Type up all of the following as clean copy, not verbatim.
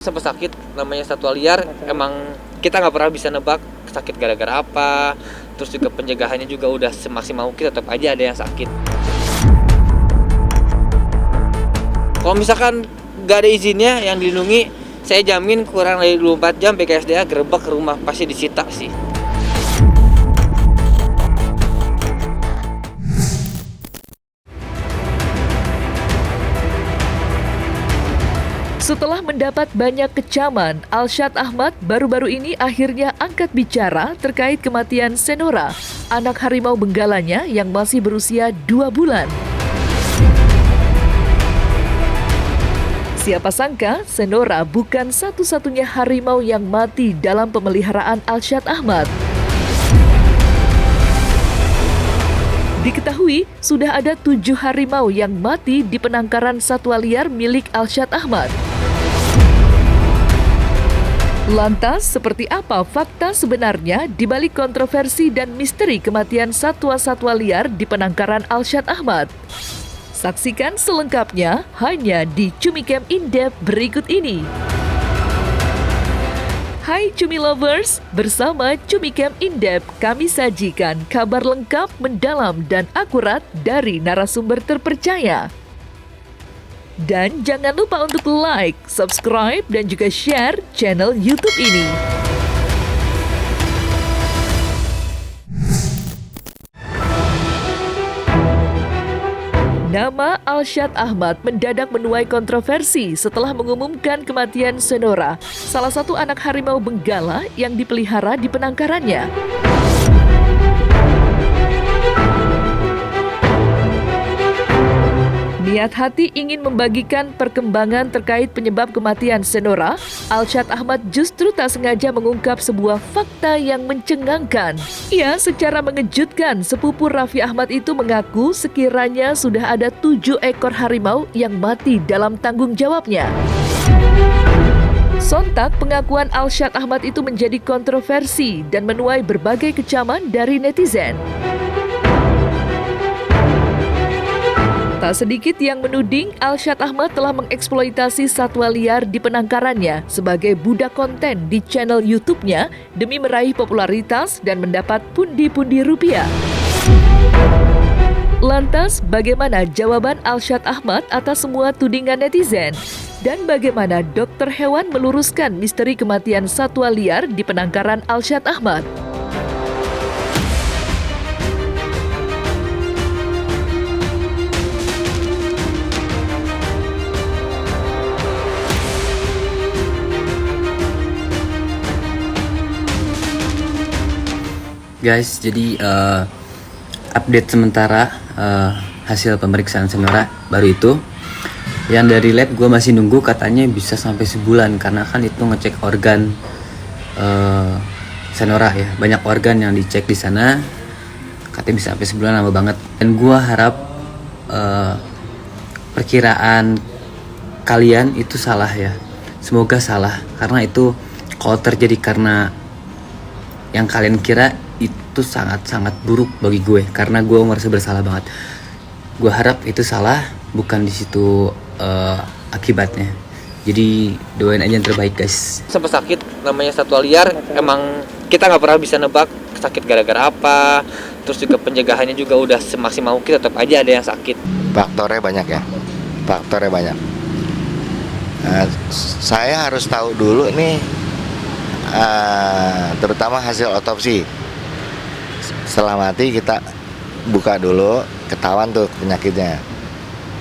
Sempat sakit namanya satwa liar, emang kita nggak pernah bisa nebak sakit gara-gara apa. Terus juga pencegahannya juga udah semaksimal mungkin, tetap aja ada yang sakit. Kalau misalkan nggak ada izinnya yang dilindungi, saya jamin kurang dari 24 jam BKSDA gerebek ke rumah, pasti disita sih. Setelah mendapat banyak kecaman, Alshad Ahmad baru-baru ini akhirnya angkat bicara terkait kematian Senora, anak harimau benggalanya yang masih berusia 2 bulan. Siapa sangka Senora bukan satu-satunya harimau yang mati dalam pemeliharaan Alshad Ahmad. Diketahui sudah ada 7 harimau yang mati di penangkaran satwa liar milik Alshad Ahmad. Lantas, seperti apa fakta sebenarnya di balik kontroversi dan misteri kematian satwa-satwa liar di penangkaran Alshad Ahmad? Saksikan selengkapnya hanya di Cumi Camp In-Depth berikut ini. Hai Cumi Lovers, bersama Cumi Camp In-Depth kami sajikan kabar lengkap, mendalam, dan akurat dari narasumber terpercaya. Dan jangan lupa untuk like, subscribe, dan juga share channel YouTube ini. Nama Alshad Ahmad mendadak menuai kontroversi setelah mengumumkan kematian Senora, salah satu anak harimau benggala yang dipelihara di penangkarannya. Niat hati ingin membagikan perkembangan terkait penyebab kematian Senora, Alshad Ahmad justru tak sengaja mengungkap sebuah fakta yang mencengangkan. Ia secara mengejutkan, sepupu Raffi Ahmad itu mengaku sekiranya sudah ada 7 ekor harimau yang mati dalam tanggung jawabnya. Sontak pengakuan Alshad Ahmad itu menjadi kontroversi dan menuai berbagai kecaman dari netizen. Tak sedikit yang menuding Alshad Ahmad telah mengeksploitasi satwa liar di penangkarannya sebagai budak konten di channel YouTube-nya demi meraih popularitas dan mendapat pundi-pundi rupiah. Lantas, bagaimana jawaban Alshad Ahmad atas semua tudingan netizen? Dan bagaimana dokter hewan meluruskan misteri kematian satwa liar di penangkaran Alshad Ahmad? Guys, jadi update sementara hasil pemeriksaan Senora baru itu. Yang dari lab gue masih nunggu, katanya bisa sampai sebulan karena kan itu ngecek organ Senora ya. Banyak organ yang dicek di sana, katanya bisa sampai sebulan, lama banget. Dan gue harap perkiraan kalian itu salah ya. Semoga salah, karena itu kalau terjadi karena yang kalian kira, itu sangat-sangat buruk bagi gue karena gue merasa bersalah banget. Gue harap itu salah, bukan di situ akibatnya. Jadi doain aja yang terbaik, guys. Sempat sakit namanya satwa liar, emang kita nggak pernah bisa nebak sakit gara-gara apa. Terus juga pencegahannya juga udah semaksimal mungkin, tetap aja ada yang sakit. Faktornya banyak ya, faktornya banyak. Saya harus tahu dulu nih, terutama hasil otopsi. Setelah mati kita buka dulu, ketahuan tuh penyakitnya,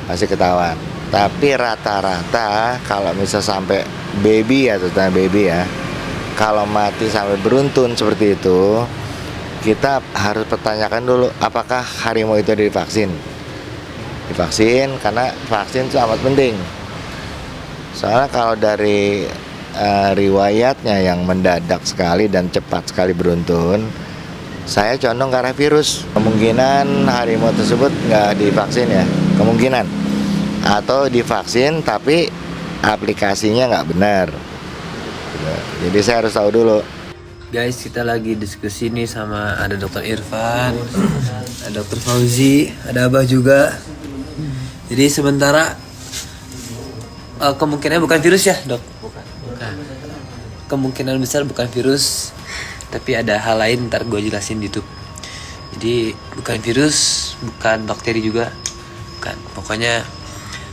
pasti ketahuan. Tapi rata-rata kalau misal sampai baby ya, terutama baby ya, kalau mati sampai beruntun seperti itu, kita harus pertanyakan dulu apakah harimau itu divaksin. Divaksin, karena vaksin itu amat penting. Soalnya kalau dari riwayatnya yang mendadak sekali dan cepat sekali beruntun, saya condong ke arah virus. Kemungkinan harimau tersebut nggak divaksin ya, kemungkinan. Atau divaksin tapi aplikasinya nggak benar. Jadi saya harus tahu dulu. Guys, kita lagi diskusi nih sama ada dokter Irfan, ada dokter Fauzi, ada Abah juga. Jadi sementara kemungkinannya bukan virus ya, dok? Nah, kemungkinan besar bukan virus, tapi ada hal lain, ntar gue jelasin di YouTube. Jadi bukan virus, bukan bakteri juga, bukan. Pokoknya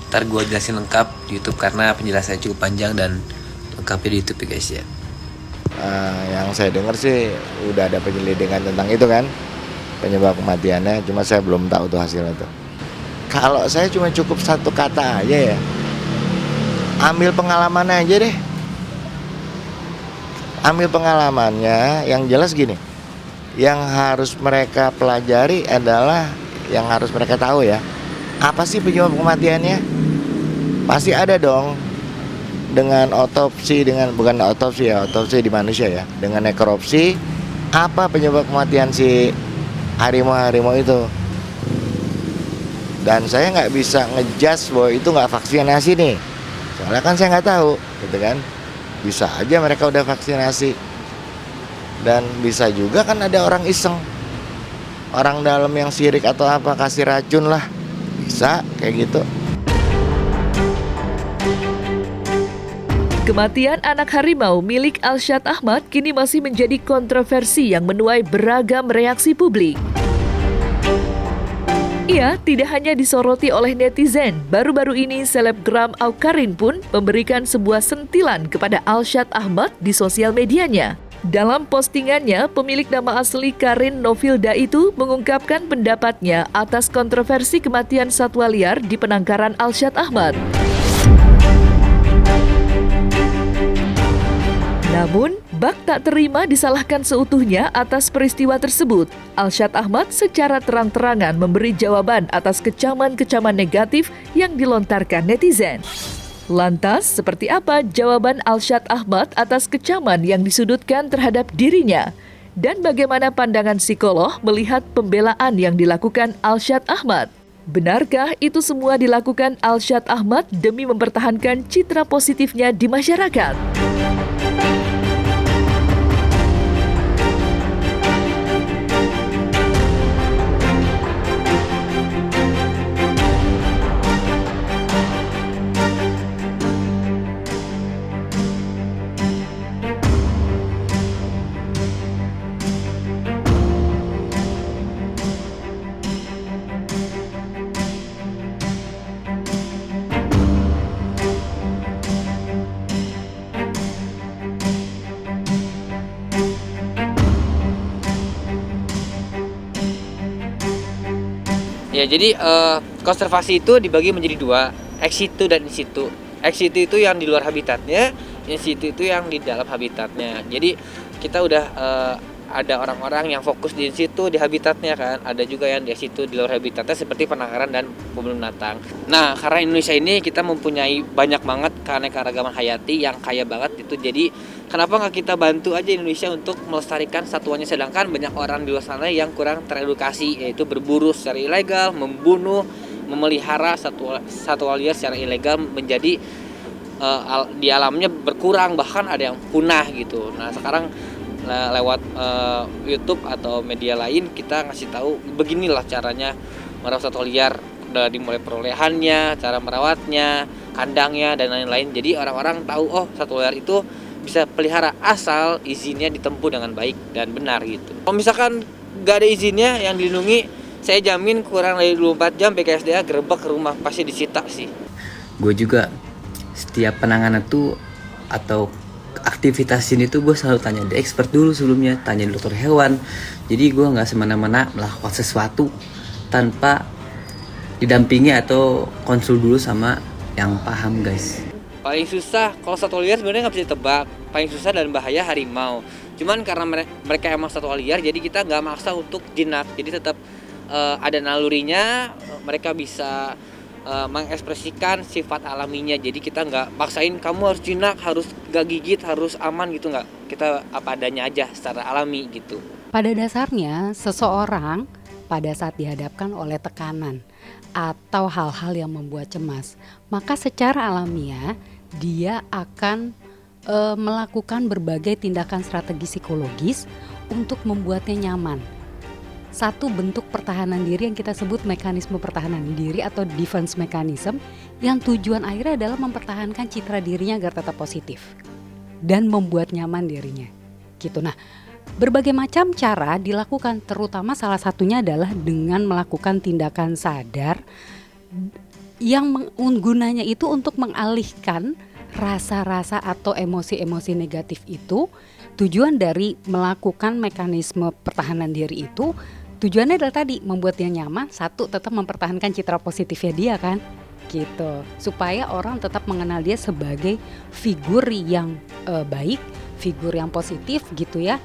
ntar gue jelasin lengkap di YouTube karena penjelasannya cukup panjang dan lengkapnya di YouTube ya guys ya. Yang saya dengar sih udah ada penyelidikan tentang itu kan, penyebab kematiannya, cuma saya belum tahu tuh hasilnya tuh. Kalau saya cuma cukup satu kata aja ya, ambil pengalamannya aja deh. Ambil pengalamannya, yang jelas gini, yang harus mereka pelajari adalah, yang harus mereka tahu ya, apa sih penyebab kematiannya? Pasti ada dong, dengan otopsi, dengan bukan otopsi ya, otopsi di manusia ya, dengan nekropsi, apa penyebab kematian si harimau-harimau itu. Dan saya nggak bisa ngejudge bahwa itu nggak vaksinasi nih, soalnya kan saya nggak tahu, gitu kan. Bisa aja mereka udah vaksinasi, dan bisa juga kan ada orang iseng, orang dalam yang sirik atau apa, kasih racun lah, bisa kayak gitu. Kematian anak harimau milik Alshad Ahmad kini masih menjadi kontroversi yang menuai beragam reaksi publik. Ia tidak hanya disoroti oleh netizen, baru-baru ini selebgram Awkarin pun memberikan sebuah sentilan kepada Alshad Ahmad di sosial medianya. Dalam postingannya, pemilik nama asli Karin Novilda itu mengungkapkan pendapatnya atas kontroversi kematian satwa liar di penangkaran Alshad Ahmad. Namun, bak tak terima disalahkan seutuhnya atas peristiwa tersebut. Alshad Ahmad secara terang-terangan memberi jawaban atas kecaman-kecaman negatif yang dilontarkan netizen. Lantas, seperti apa jawaban Alshad Ahmad atas kecaman yang disudutkan terhadap dirinya? Dan bagaimana pandangan psikolog melihat pembelaan yang dilakukan Alshad Ahmad? Benarkah itu semua dilakukan Alshad Ahmad demi mempertahankan citra positifnya di masyarakat? Ya, jadi konservasi itu dibagi menjadi dua, ex situ dan in situ. Ex situ itu yang di luar habitatnya, in situ itu yang di dalam habitatnya. Jadi kita udah ada orang-orang yang fokus di in situ, di habitatnya kan. Ada juga yang di ex situ, di luar habitatnya, seperti penangkaran dan pemburu binatang. Nah, karena Indonesia ini kita mempunyai banyak banget keanekaragaman hayati yang kaya banget itu. Jadi kenapa nggak kita bantu aja Indonesia untuk melestarikan satuannya, sedangkan banyak orang di luar sana yang kurang teredukasi, yaitu berburu secara ilegal, membunuh, memelihara satwa liar secara ilegal, menjadi di alamnya berkurang, bahkan ada yang punah gitu. Nah, sekarang lewat YouTube atau media lain kita ngasih tahu beginilah caranya merawat satwa liar, dari mulai perolehannya, cara merawatnya, kandangnya dan lain-lain. Jadi orang-orang tahu, oh, satwa liar itu bisa pelihara asal izinnya ditempuh dengan baik dan benar gitu. Kalau misalkan nggak ada izinnya yang dilindungi, saya jamin kurang dari 24 jam BKSDA gerebek ke rumah, pasti disita sih. Gue juga setiap penanganan tuh atau aktivitas ini tuh gue selalu tanya di expert dulu sebelumnya, tanya dokter hewan. Jadi gue nggak semena-mena melakukan sesuatu tanpa didampingi atau konsul dulu sama yang paham guys. Paling susah kalau satwa liar sebenarnya nggak bisa ditebak. Paling susah dan bahaya harimau. Cuman karena mereka emang satwa liar, jadi kita nggak maksa untuk jinak. Jadi tetap ada nalurinya, mereka bisa mengekspresikan sifat alaminya. Jadi kita nggak paksain kamu harus jinak, harus gak gigit, harus aman gitu, nggak. Kita apa adanya aja secara alami gitu. Pada dasarnya seseorang pada saat dihadapkan oleh tekanan atau hal-hal yang membuat cemas, maka secara alamiah dia akan melakukan berbagai tindakan strategi psikologis untuk membuatnya nyaman. Satu bentuk pertahanan diri yang kita sebut mekanisme pertahanan diri atau defense mechanism, yang tujuan akhirnya adalah mempertahankan citra dirinya agar tetap positif. dan membuat nyaman dirinya. Gitu. Nah, berbagai macam cara dilakukan, terutama salah satunya adalah dengan melakukan tindakan sadar yang gunanya itu untuk mengalihkan rasa-rasa atau emosi-emosi negatif itu. Tujuan dari melakukan mekanisme pertahanan diri itu, tujuannya adalah tadi membuat dia nyaman, satu tetap mempertahankan citra positifnya dia kan, gitu. Supaya orang tetap mengenal dia sebagai figur yang baik, figur yang positif gitu ya.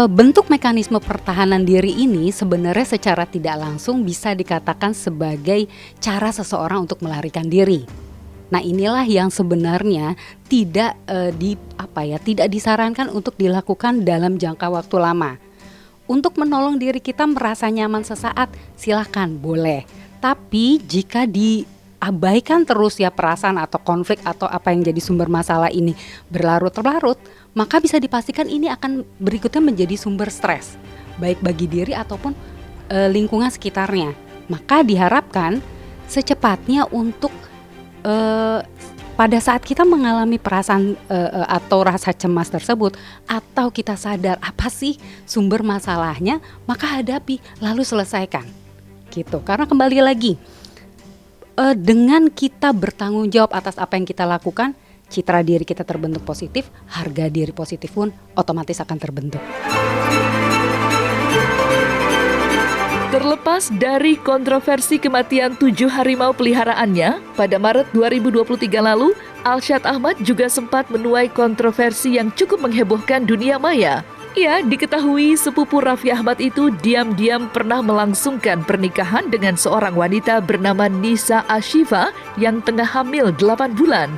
Bentuk mekanisme pertahanan diri ini sebenarnya secara tidak langsung bisa dikatakan sebagai cara seseorang untuk melarikan diri. Nah, inilah yang sebenarnya tidak tidak disarankan untuk dilakukan dalam jangka waktu lama. Untuk menolong diri kita merasa nyaman sesaat, silahkan boleh. Tapi jika diabaikan terus ya perasaan atau konflik atau apa yang jadi sumber masalah ini berlarut-larut, maka bisa dipastikan ini akan berikutnya menjadi sumber stres, baik bagi diri ataupun lingkungan sekitarnya. Maka diharapkan secepatnya untuk pada saat kita mengalami perasaan atau rasa cemas tersebut, atau kita sadar apa sih sumber masalahnya, maka hadapi lalu selesaikan gitu. Karena kembali lagi dengan kita bertanggung jawab atas apa yang kita lakukan, citra diri kita terbentuk positif, harga diri positif pun otomatis akan terbentuk. Terlepas dari kontroversi kematian 7 harimau peliharaannya, pada Maret 2023 lalu, Alshad Ahmad juga sempat menuai kontroversi yang cukup menghebohkan dunia maya. Ya, diketahui sepupu Raffi Ahmad itu diam-diam pernah melangsungkan pernikahan dengan seorang wanita bernama Nisa Ashifa yang tengah hamil 8 bulan.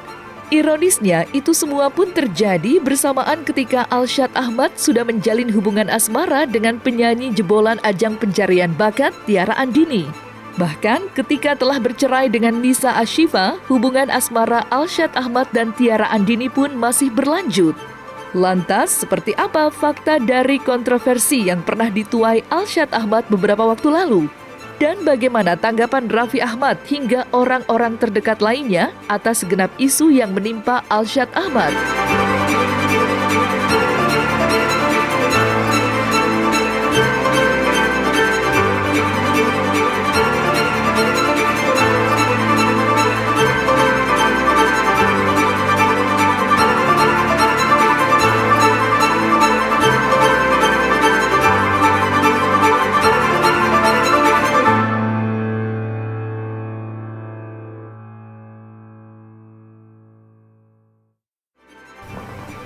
Ironisnya, itu semua pun terjadi bersamaan ketika Alshad Ahmad sudah menjalin hubungan asmara dengan penyanyi jebolan ajang pencarian bakat Tiara Andini. Bahkan ketika telah bercerai dengan Nisa Ashifa, hubungan asmara Alshad Ahmad dan Tiara Andini pun masih berlanjut. Lantas, seperti apa fakta dari kontroversi yang pernah dituai Alshad Ahmad beberapa waktu lalu? Dan bagaimana tanggapan Raffi Ahmad hingga orang-orang terdekat lainnya atas segenap isu yang menimpa Alshad Ahmad?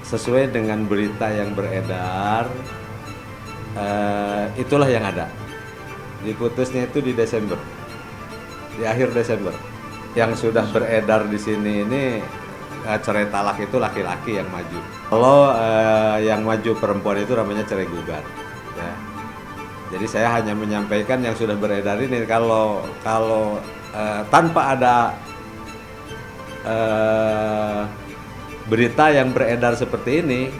Sesuai dengan berita yang beredar, itulah yang ada. Diputusnya itu di Desember, di akhir Desember. Yang sudah beredar di sini ini cerai talak itu laki-laki yang maju. Kalau yang maju perempuan itu namanya cerai gugat. Ya. Jadi saya hanya menyampaikan yang sudah beredar ini. Kalau tanpa ada berita yang beredar seperti ini,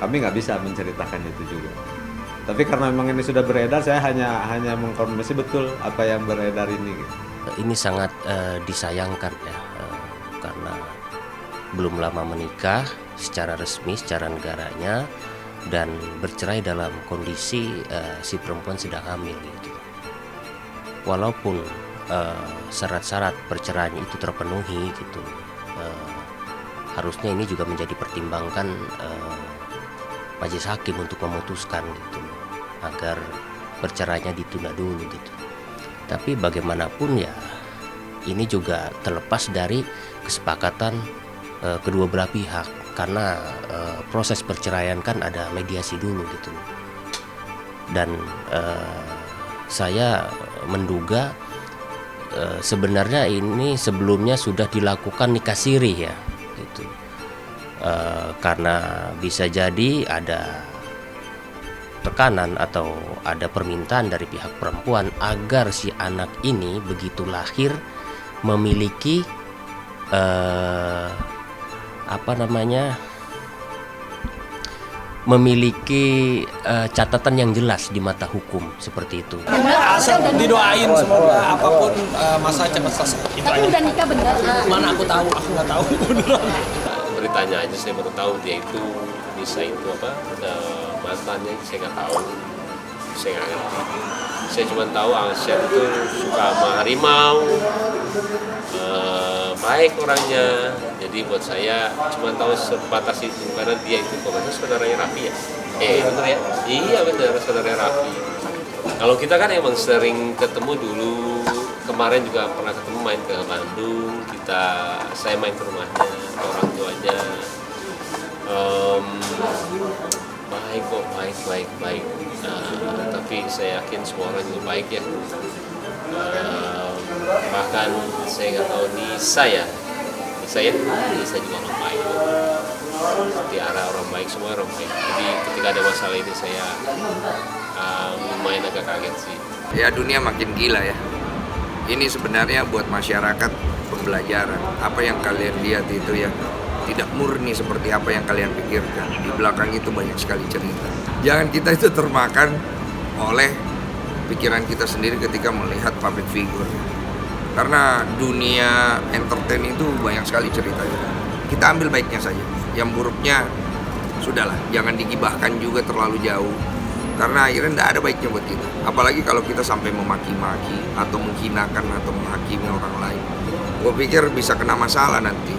kami nggak bisa menceritakan itu juga. Tapi karena memang ini sudah beredar, saya hanya mengkonfirmasi betul apa yang beredar ini. Gitu. Ini sangat disayangkan ya, karena belum lama menikah secara resmi, secara negaranya, dan bercerai dalam kondisi si perempuan sedang hamil. Gitu. Walaupun syarat-syarat perceraian itu terpenuhi, gitu. Harusnya ini juga menjadi pertimbangan majelis hakim untuk memutuskan gitu, agar perceraiannya ditunda dulu gitu. Tapi bagaimanapun ya, ini juga terlepas dari kesepakatan kedua belah pihak, karena proses perceraian kan ada mediasi dulu gitu. Dan saya menduga sebenarnya ini sebelumnya sudah dilakukan nikah siri ya. Gitu. Karena bisa jadi ada tekanan atau ada permintaan dari pihak perempuan agar si anak ini begitu lahir memiliki catatan yang jelas di mata hukum seperti itu. Asal didoain semoga apapun masa cepat selesai. Tapi udah nikah bener? Mana aku tahu, aku nggak tahu beneran. ditanya aja saya baru tahu dia itu Nisa itu mantannya, saya nggak tahu, saya nggak ngerti. Saya cuma tahu Alsyad itu suka sama harimau, baik orangnya. Jadi buat saya cuma tahu sebatas itu karena dia itu pokoknya saudaranya Raffi ya. Bener ya? Iya bener, saudaranya Raffi. Kalau kita kan emang sering ketemu dulu, kemarin juga pernah ketemu main ke Bandung, saya main ke rumahnya, ke orang tuanya. Baik kok, baik. Tapi saya yakin semua orang juga baik ya. Bahkan saya nggak tahu Nisa juga orang baik. Tiara orang baik, semua orang baik. Jadi ketika ada masalah ini saya lumayan agak kaget sih. Ya dunia makin gila ya. Ini sebenarnya buat masyarakat pembelajaran. Apa yang kalian lihat itu ya tidak murni seperti apa yang kalian pikirkan. Di belakang itu banyak sekali cerita. Jangan kita itu termakan oleh pikiran kita sendiri ketika melihat public figure. Karena dunia entertain itu banyak sekali ceritanya. Kita ambil baiknya saja. Yang buruknya sudahlah, jangan digibahkan juga terlalu jauh. Karena akhirnya tidak ada baiknya buat kita. Apalagi kalau kita sampai memaki-maki atau menghinakan atau menghakimi orang lain. Gue pikir bisa kena masalah nanti.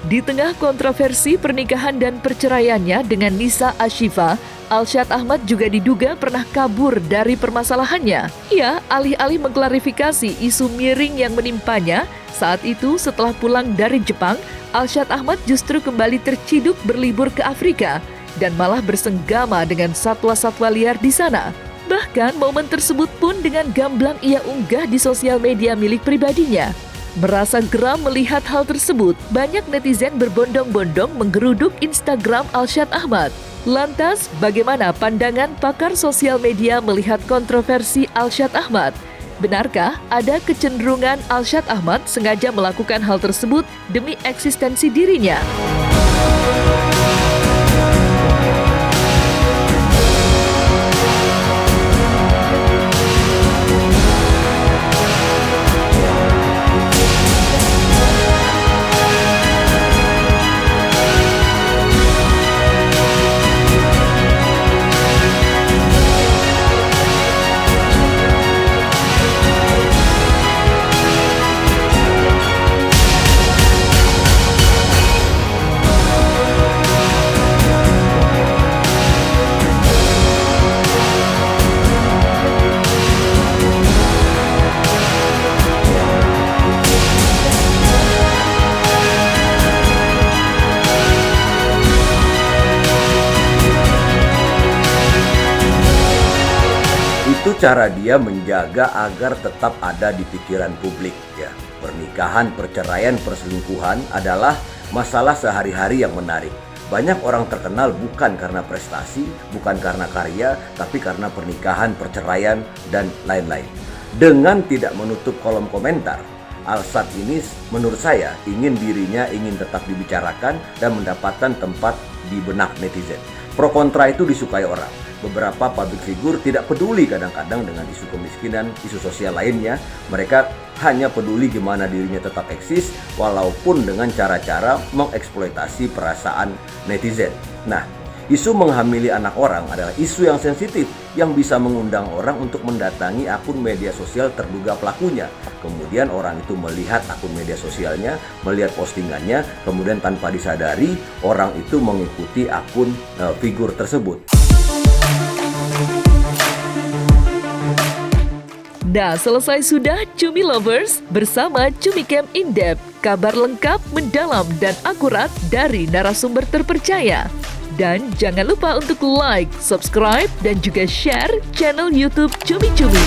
Di tengah kontroversi pernikahan dan perceraiannya dengan Nisa Ashifa, Alsyad Ahmad juga diduga pernah kabur dari permasalahannya. Ia alih-alih mengklarifikasi isu miring yang menimpanya, saat itu setelah pulang dari Jepang, Alsyad Ahmad justru kembali terciduk berlibur ke Afrika dan malah bersenggama dengan satwa-satwa liar di sana. Bahkan momen tersebut pun dengan gamblang ia unggah di sosial media milik pribadinya. Merasa geram melihat hal tersebut, banyak netizen berbondong-bondong menggeruduk Instagram Alsyad Ahmad. Lantas, bagaimana pandangan pakar sosial media melihat kontroversi Alsyad Ahmad? Benarkah ada kecenderungan Alsyad Ahmad sengaja melakukan hal tersebut demi eksistensi dirinya? Itu cara dia menjaga agar tetap ada di pikiran publik ya. Pernikahan, perceraian, perselingkuhan adalah masalah sehari-hari yang menarik. Banyak orang terkenal bukan karena prestasi, bukan karena karya, tapi karena pernikahan, perceraian, dan lain-lain. Dengan tidak menutup kolom komentar, Alsyad ini menurut saya ingin tetap dibicarakan dan mendapatkan tempat di benak netizen. Pro kontra itu disukai orang. Beberapa public figure tidak peduli kadang-kadang dengan isu kemiskinan, isu sosial lainnya. Mereka hanya peduli gimana dirinya tetap eksis walaupun dengan cara-cara mengeksploitasi perasaan netizen. Nah, isu menghamili anak orang adalah isu yang sensitif yang bisa mengundang orang untuk mendatangi akun media sosial terduga pelakunya. Kemudian orang itu melihat akun media sosialnya, melihat postingannya, kemudian tanpa disadari orang itu mengikuti akun figur tersebut. Nah, selesai sudah Cumi Lovers bersama Cumi Camp In-Depth. Kabar lengkap, mendalam, dan akurat dari narasumber terpercaya. Dan jangan lupa untuk like, subscribe, dan juga share channel YouTube Cumi Cumi.